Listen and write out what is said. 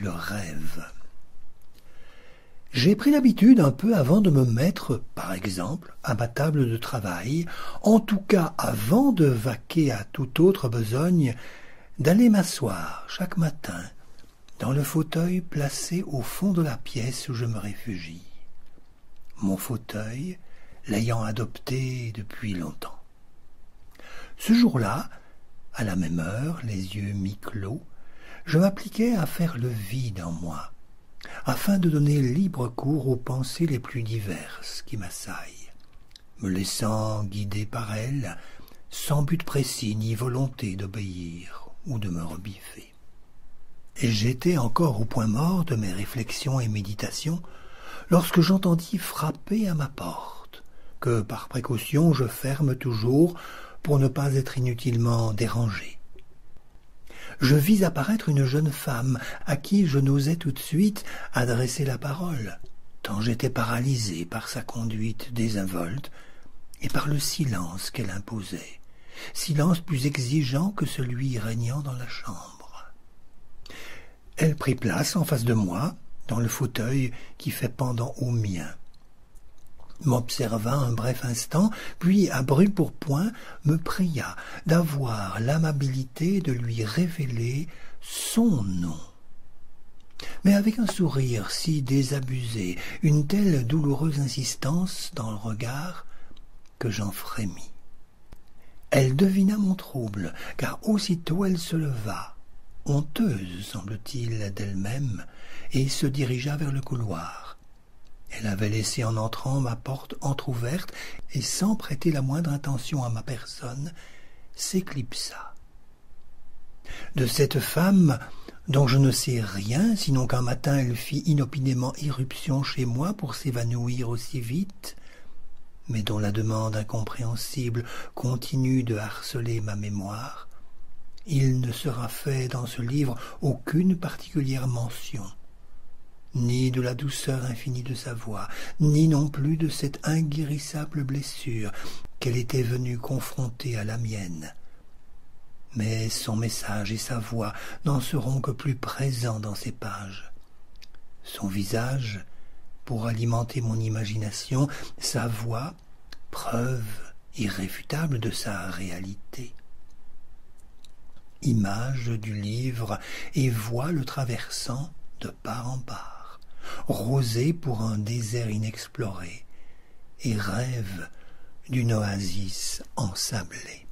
Le rêve. J'ai pris l'habitude, un peu avant de me mettre, par exemple, à ma table de travail, en tout cas avant de vaquer à toute autre besogne, d'aller m'asseoir chaque matin dans le fauteuil placé au fond de la pièce où je me réfugie. Mon fauteuil l'ayant adopté depuis longtemps. Ce jour-là, à la même heure, les yeux mi-clos, je m'appliquais à faire le vide en moi, afin de donner libre cours aux pensées les plus diverses qui m'assaillent, me laissant guider par elles, sans but précis ni volonté d'obéir ou de me rebiffer. Et j'étais encore au point mort de mes réflexions et méditations, lorsque j'entendis frapper à ma porte, que par précaution je ferme toujours pour ne pas être inutilement dérangé. Je vis apparaître une jeune femme à qui je n'osais tout de suite adresser la parole, tant j'étais paralysé par sa conduite désinvolte et par le silence qu'elle imposait, silence plus exigeant que celui régnant dans la chambre. Elle prit place en face de moi, dans le fauteuil qui fait pendant au mien, m'observa un bref instant, puis, à brûle-pourpoint, me pria d'avoir l'amabilité de lui révéler son nom. Mais avec un sourire si désabusé, une telle douloureuse insistance dans le regard, que j'en frémis. Elle devina mon trouble, car aussitôt elle se leva, honteuse, semble-t-il, d'elle-même, et se dirigea vers le couloir. Elle avait laissé en entrant ma porte entr'ouverte et, sans prêter la moindre attention à ma personne, s'éclipsa. De cette femme, dont je ne sais rien, sinon qu'un matin elle fit inopinément irruption chez moi pour s'évanouir aussi vite, mais dont la demande incompréhensible continue de harceler ma mémoire, il ne sera fait dans ce livre aucune particulière mention, ni de la douceur infinie de sa voix, ni non plus de cette inguérissable blessure qu'elle était venue confronter à la mienne. Mais son message et sa voix n'en seront que plus présents dans ces pages. Son visage, pour alimenter mon imagination, sa voix, preuve irréfutable de sa réalité. Image du livre et voix le traversant de part en part, rosé pour un désert inexploré, et rêve d'une oasis ensablée.